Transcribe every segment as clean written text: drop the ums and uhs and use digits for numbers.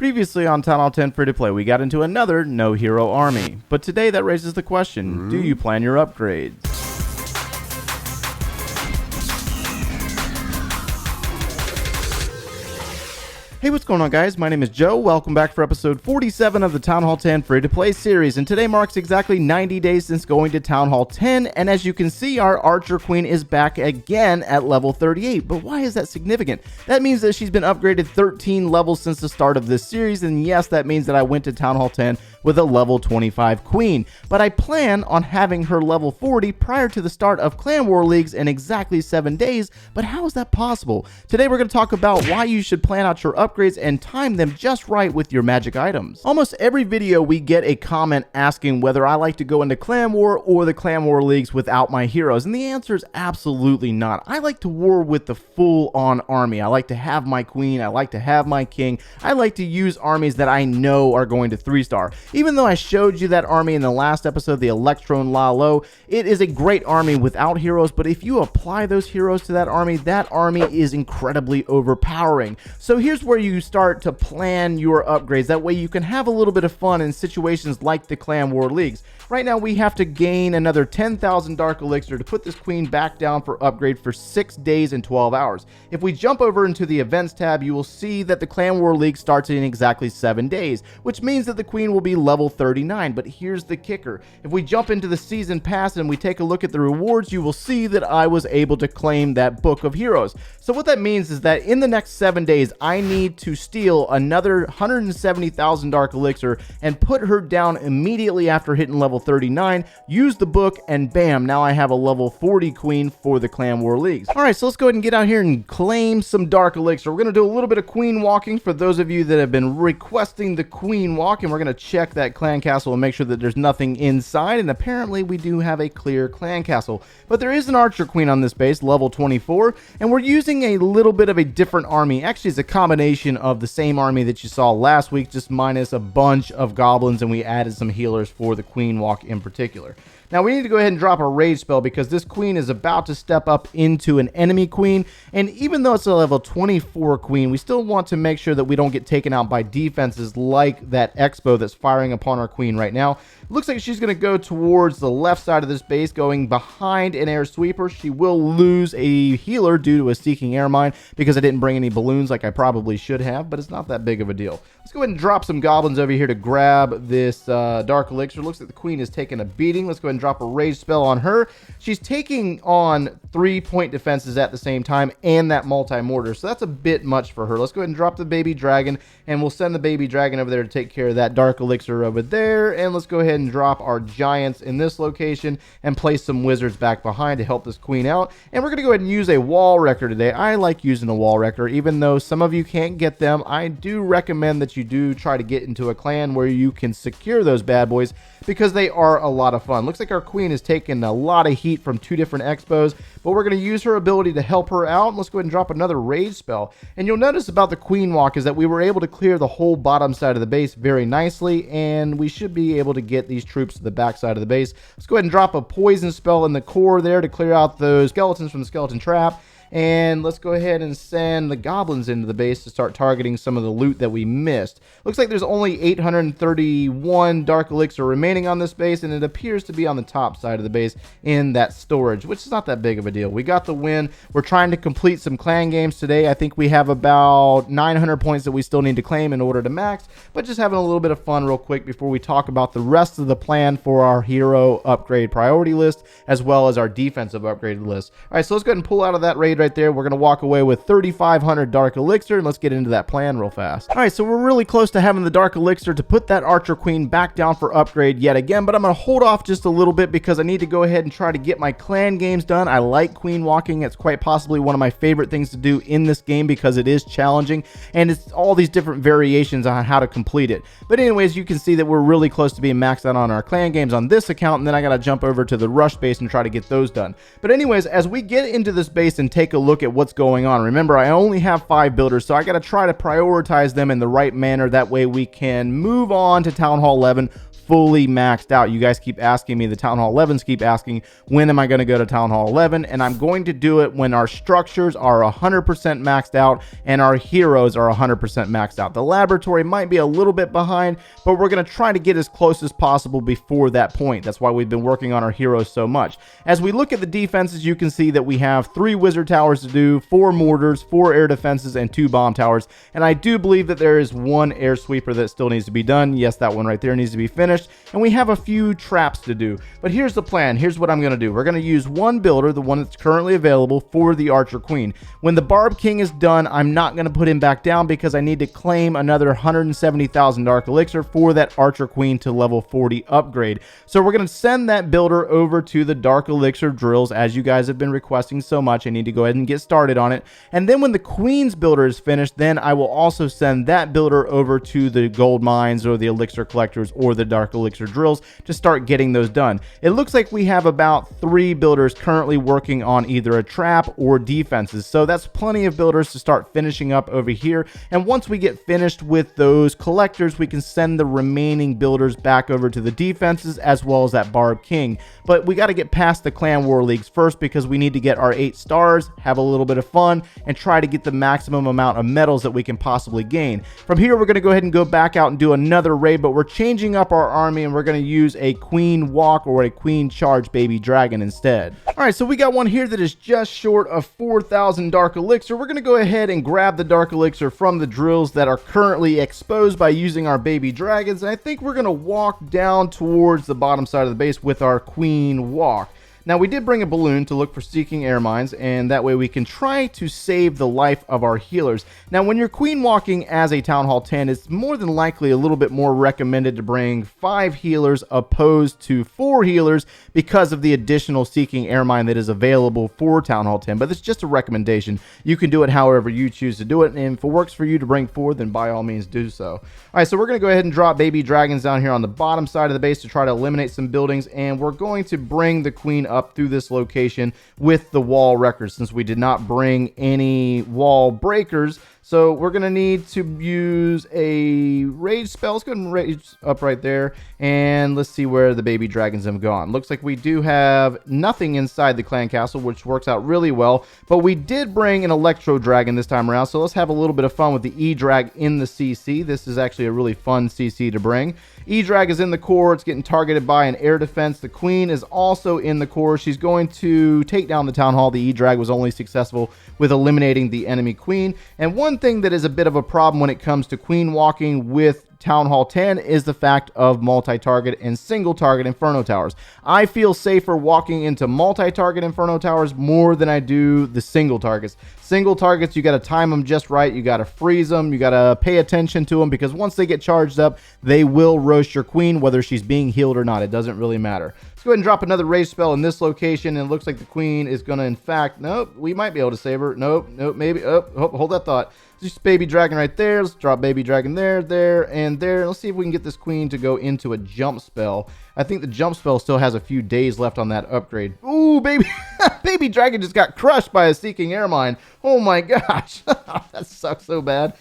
Previously on Town Hall 10 Free to Play, we got into another no hero army. But today that raises the question, do you plan your upgrades? Hey, what's going on, guys? My name is Joe. Welcome back for episode 47 of the Town Hall 10 Free to Play series. And today marks exactly 90 days since going to Town Hall 10. And as you can see, our Archer Queen is back again at level 38. But why is that significant? That means that she's been upgraded 13 levels since the start of this series. And yes, that means that I went to Town Hall 10 with a level 25 queen. But I plan on having her level 40 prior to the start of Clan War Leagues in exactly 7 days. But how is that possible? Today we're going to talk about why you should plan out your upgrades and time them just right with your magic items. Almost every video we get a comment asking whether I like to go into Clan War or the Clan War Leagues without my heroes, and the answer is absolutely not. I like to war with the full-on army. I like to have my queen, I like to have my king, I like to use armies that I know are going to 3-star. Even though I showed you that army in the last episode, the Electron Lalo, it is a great army without heroes, but if you apply those heroes to that army is incredibly overpowering. So here's where you start to plan your upgrades. That way you can have a little bit of fun in situations like the Clan War Leagues. Right now we have to gain another 10,000 Dark Elixir to put this queen back down for upgrade for 6 days and 12 hours. If we jump over into the events tab, you will see that the Clan War League starts in exactly 7 days, which means that the queen will be level 39. But here's the kicker. If we jump into the season pass and we take a look at the rewards, you will see that I was able to claim that book of heroes. So what that means is that in the next 7 days, I need to steal another 170,000 Dark Elixir and put her down immediately after hitting level 39, use the book, and bam, now I have a level 40 queen for the Clan War Leagues. Alright, so let's go ahead and get out here and claim some Dark Elixir. We're going to do a little bit of queen walking for those of you that have been requesting the queen walk, and we're going to check that clan castle and make sure that there's nothing inside, and apparently we do have a clear clan castle. But there is an Archer Queen on this base, level 24, and we're using a little bit of a different army. Actually, it's a combination of the same army that you saw last week, just minus a bunch of goblins, and we added some healers for the queen walk in particular. Now we need to go ahead and drop a rage spell because this queen is about to step up into an enemy queen, and even though it's a level 24 queen, we still want to make sure that we don't get taken out by defenses like that Expo that's firing upon our queen right now. Looks like she's going to go towards the left side of this base, going behind an air sweeper. She will lose a healer due to a seeking air mine because I didn't bring any balloons like I probably should have, but it's not that big of a deal. Let's go ahead and drop some goblins over here to grab this Dark Elixir. Looks like the queen is taking a beating. Let's go ahead and drop a rage spell on her. She's taking on 3-point defenses at the same time and that multi-mortar, so that's a bit much for her. Let's go ahead and drop the baby dragon, and we'll send the baby dragon over there to take care of that Dark Elixir over there. And let's go ahead and drop our giants in this location and place some wizards back behind to help this queen out. And we're going to go ahead and use a wall wrecker today. I like using a wall wrecker, even though some of you can't get them. I do recommend that you do try to get into a clan where you can secure those bad boys because they are a lot of fun. Looks like our queen has taken a lot of heat from 2 different expos, but we're going to use her ability to help her out. Let's go ahead and drop another rage spell. And you'll notice about the queen walk is that we were able to clear the whole bottom side of the base very nicely, and we should be able to get these troops to the back side of the base. Let's go ahead and drop a poison spell in the core there to clear out those skeletons from the skeleton trap. And let's go ahead and send the goblins into the base to start targeting some of the loot that we missed. Looks like there's only 831 Dark Elixir remaining on this base, and it appears to be on the top side of the base in that storage, which is not that big of a deal. We got the win. We're trying to complete some clan games today. I think we have about 900 points that we still need to claim in order to max, but just having a little bit of fun real quick before we talk about the rest of the plan for our hero upgrade priority list, as well as our defensive upgrade list. All right, so let's go ahead and pull out of that raid right there. We're going to walk away with 3,500 Dark Elixir, and let's get into that plan real fast. All right, so we're really close to having the Dark Elixir to put that Archer Queen back down for upgrade yet again, but I'm going to hold off just a little bit because I need to go ahead and try to get my clan games done. I like queen walking. It's quite possibly one of my favorite things to do in this game because it is challenging, and it's all these different variations on how to complete it. But anyways, you can see that we're really close to being maxed out on our clan games on this account, and then I got to jump over to the rush base and try to get those done. But anyways, as we get into this base and take a look at what's going on, remember I only have 5 builders, so I got to try to prioritize them in the right manner. That way we can move on to Town Hall 11 fully maxed out. You guys keep asking me, the Town Hall 11s keep asking, when am I going to go to Town Hall 11? And I'm going to do it when our structures are 100% maxed out and our heroes are 100% maxed out. The laboratory might be a little bit behind, but we're going to try to get as close as possible before that point. That's why we've been working on our heroes so much. As we look at the defenses, you can see that we have 3 wizard towers to do, 4 mortars, 4 air defenses, and 2 bomb towers. And I do believe that there is 1 air sweeper that still needs to be done. Yes, that one right there needs to be finished. And we have a few traps to do. But here's the plan. Here's what I'm going to do. We're going to use one builder, the one that's currently available, for the Archer Queen. When the Barb King is done, I'm not going to put him back down because I need to claim another 170,000 Dark Elixir for that Archer Queen to level 40 upgrade. So we're going to send that builder over to the Dark Elixir drills, as you guys have been requesting so much. I need to go ahead and get started on it. And then when the Queen's builder is finished, then I will also send that builder over to the gold mines or the elixir collectors or the Dark Elixir drills to start getting those done. It looks like we have about 3 builders currently working on either a trap or defenses, so that's plenty of builders to start finishing up over here. And once we get finished with those collectors, we can send the remaining builders back over to the defenses as well as that Barb King. But we got to get past the clan war leagues first because we need to get our 8 stars, have a little bit of fun, and try to get the maximum amount of medals that we can possibly gain. From here, we're going to go ahead and go back out and do another raid, but we're changing up our army and we're going to use a Queen Walk or a Queen Charge Baby Dragon instead. Alright, so we got one here that is just short of 4,000 Dark Elixir. We're going to go ahead and grab the Dark Elixir from the drills that are currently exposed by using our Baby Dragons, and I think we're going to walk down towards the bottom side of the base with our Queen Walk. Now, we did bring a balloon to look for seeking air mines, and that way we can try to save the life of our healers. Now, when you're queen walking as a Town Hall 10, it's more than likely a little bit more recommended to bring 5 healers opposed to 4 healers because of the additional seeking air mine that is available for Town Hall 10, but it's just a recommendation. You can do it however you choose to do it, and if it works for you to bring 4, then by all means do so. Alright, so we're going to go ahead and drop baby dragons down here on the bottom side of the base to try to eliminate some buildings, and we're going to bring the queen up through this location with the wall wreckers since we did not bring any wall breakers. So we're going to need to use a rage spell. Let's go ahead and rage up right there. And let's see where the baby dragons have gone. Looks like we do have nothing inside the clan castle, which works out really well. But we did bring an electro dragon this time around. So let's have a little bit of fun with the E-Drag in the CC. This is actually a really fun CC to bring. E-Drag is in the core. It's getting targeted by an air defense. The queen is also in the core. She's going to take down the town hall. The E-Drag was only successful with eliminating the enemy queen. And one thing that is a bit of a problem when it comes to queen walking with Town Hall 10 is the fact of multi-target and single-target Inferno Towers. I feel safer walking into multi-target Inferno Towers more than I do the single targets. Single targets, you got to time them just right. You got to freeze them. You got to pay attention to them because once they get charged up, they will roast your queen, whether she's being healed or not. It doesn't really matter. Let's go ahead and drop another rage spell in this location, and it looks like the queen is going to, in fact, nope, we might be able to save her. Nope, maybe. Oh, hold that thought. Just baby dragon right there. Let's drop baby dragon there, there, and there. Let's see if we can get this queen to go into a jump spell. I think the jump spell still has a few days left on that upgrade. Ooh, baby, baby dragon just got crushed by a seeking air mine. Oh my gosh, that sucks so bad.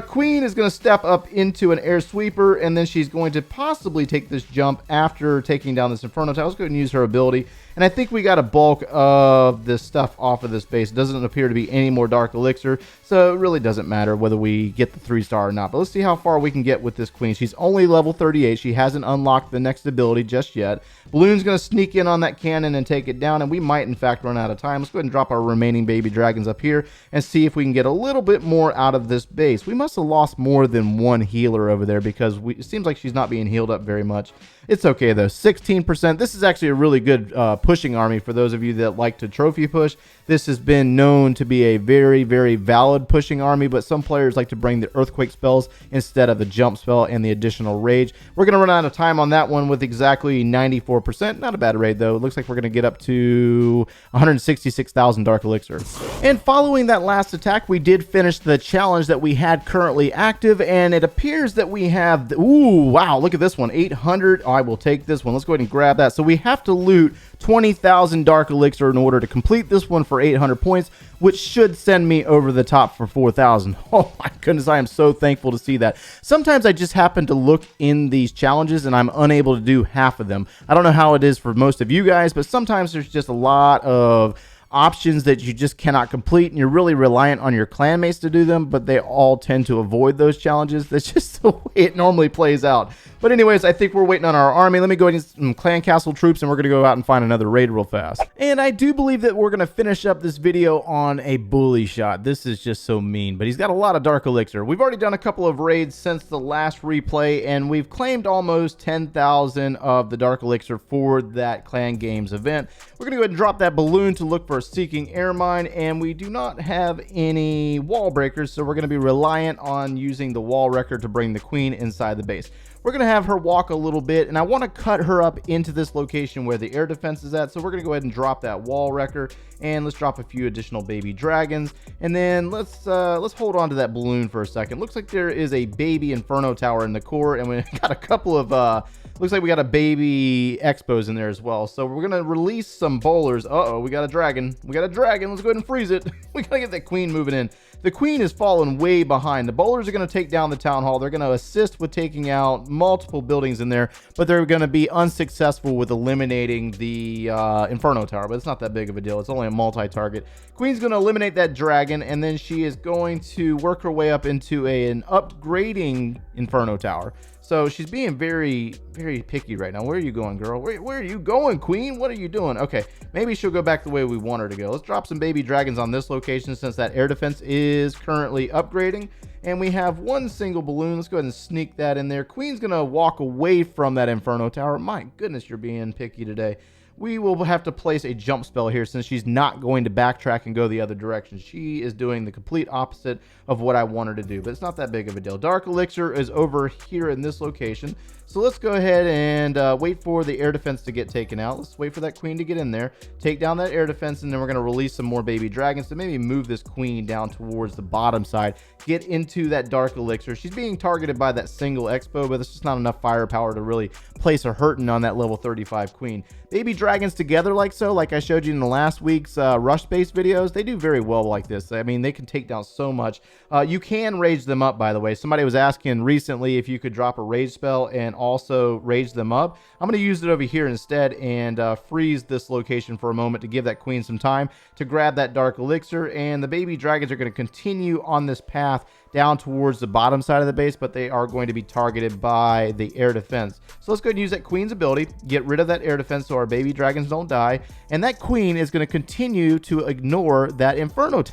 Queen is going to step up into an air sweeper, and then she's going to possibly take this jump after taking down this Inferno Tower. Let's go ahead and use her ability. And I think we got a bulk of this stuff off of this base. It doesn't appear to be any more Dark Elixir, so it really doesn't matter whether we get the 3-star or not. But let's see how far we can get with this queen. She's only level 38. She hasn't unlocked the next ability just yet. Balloon's going to sneak in on that cannon and take it down, and we might, in fact, run out of time. Let's go ahead and drop our remaining baby dragons up here and see if we can get a little bit more out of this base. We must have lost more than one healer over there because it seems like she's not being healed up very much. It's okay, though. 16%. This is actually a really good pushing army for those of you that like to trophy push. This has been known to be a very, very valid pushing army, but some players like to bring the earthquake spells instead of the jump spell and the additional rage. We're going to run out of time on that one with exactly 94%. Not a bad raid, though. It looks like we're going to get up to 166,000 Dark Elixir. And following that last attack, we did finish the challenge that we had currently active, and it appears that we have... Ooh, wow, look at this one. 800... I will take this one. Let's go ahead and grab that. So we have to loot 20,000 dark elixir in order to complete this one for 800 points, which should send me over the top for 4,000. Oh my goodness, I am so thankful to see that. Sometimes I just happen to look in these challenges and I'm unable to do half of them. I don't know how it is for most of you guys, but sometimes there's just a lot of options that you just cannot complete, and you're really reliant on your clanmates to do them, but they all tend to avoid those challenges. That's just the way it normally plays out. But anyways, I think we're waiting on our army. Let me go and get some clan castle troops, and we're going to go out and find another raid real fast. And I do believe that we're going to finish up this video on a bully shot. This is just so mean, but he's got a lot of dark elixir. We've already done a couple of raids since the last replay, and we've claimed almost 10,000 of the dark elixir for that clan games event. We're going to go ahead and drop that balloon to look for a seeking air mine, and we do not have any wall breakers, so we're going to be reliant on using the wall wrecker to bring the queen inside the base. We're going to have her walk a little bit, and I want to cut her up into this location where the air defense is at, so we're going to go ahead and drop that wall wrecker, and let's drop a few additional baby dragons, and then let's hold on to that balloon for a second. Looks like there is a baby inferno tower in the core, and we got a couple of looks like we got a baby expos in there as well. So we're gonna release some bowlers. Uh-oh, we got a dragon. We got a dragon. Let's go ahead and freeze it. We gotta get that queen moving in. The queen is falling way behind. The bowlers are gonna take down the town hall. They're gonna assist with taking out multiple buildings in there, but they're gonna be unsuccessful with eliminating the inferno tower. But it's not that big of a deal. It's only a multi-target. Queen's gonna eliminate that dragon, and then she is going to work her way up into an upgrading inferno tower. So she's being very, very picky right now. Where are you going, girl? Where are you going, queen? What are you doing? Okay, maybe she'll go back the way we want her to go. Let's drop some baby dragons on this location since that air defense is currently upgrading. And we have one single balloon. Let's go ahead and sneak that in there. Queen's going to walk away from that inferno tower. My goodness, you're being picky today. We will have to place a jump spell here since she's not going to backtrack and go the other direction. She is doing the complete opposite of what I want her to do, but it's not that big of a deal. Dark elixir is over here in this location. So let's go ahead and wait for the air defense to get taken out. Let's wait for that queen to get in there, take down that air defense, and then we're going to release some more baby dragons to maybe move this queen down towards the bottom side, get into that dark elixir. She's being targeted by that single expo, but there's just not enough firepower to really place a hurting on that level 35 queen. Baby dragons together like so, like I showed you in the last week's rush-based videos, they do very well like this. I mean, they can take down so much. You can rage them up, by the way. Somebody was asking recently if you could drop a rage spell and also rage them up. I'm going to use it over here instead and freeze this location for a moment to give that queen some time to grab that dark elixir, and the baby dragons are going to continue on this path down towards the bottom side of the base, but they are going to be targeted by the air defense. So let's go ahead and use that queen's ability, get rid of that air defense so our baby dragons don't die, and that queen is going to continue to ignore that inferno.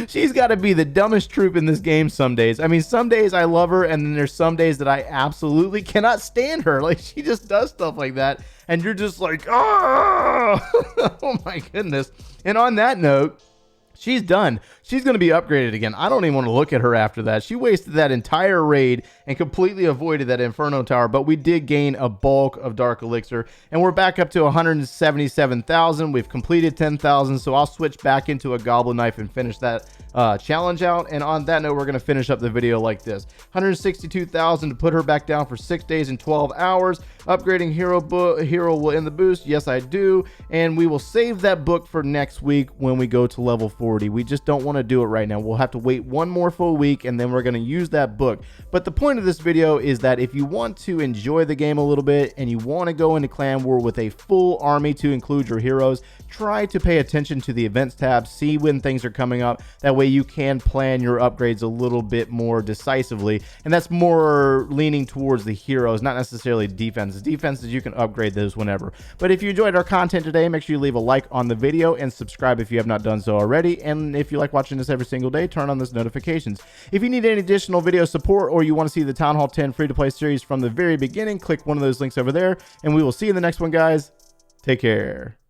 She's got to be the dumbest troop in this game some days. I mean, some days I love her, and then there's some days that I absolutely cannot stand her. Like, she just does stuff like that, and you're just like, oh, oh my goodness. And on that note, she's done. She's going to be upgraded again. I don't even want to look at her after that. She wasted that entire raid and completely avoided that inferno tower, but we did gain a bulk of dark elixir, and we're back up to 177,000. We've completed 10,000, so I'll switch back into a goblin knife and finish that challenge out. And on that note, we're going to finish up the video like this. 162,000 to put her back down for 6 days and 12 hours. Upgrading hero will end the boost. Yes, I do. And we will save that book for next week when we go to level 40. We just don't want to do it right now. We'll have to wait one more full week, and then we're going to use that book. But the point of this video is that if you want to enjoy the game a little bit and you want to go into clan war with a full army to include your heroes, try to pay attention to the events tab, see when things are coming up. That way you can plan your upgrades a little bit more decisively, and that's more leaning towards the heroes, not necessarily defenses. Defenses, you can upgrade those whenever. But if you enjoyed our content today, make sure you leave a like on the video and subscribe if you have not done so already. And if you like watching this every single day, turn on those notifications. If you need any additional video support, or you want to see the Town Hall 10 free-to-play series from the very beginning, click one of those links over there, and we will see you in the next one, guys. Take care.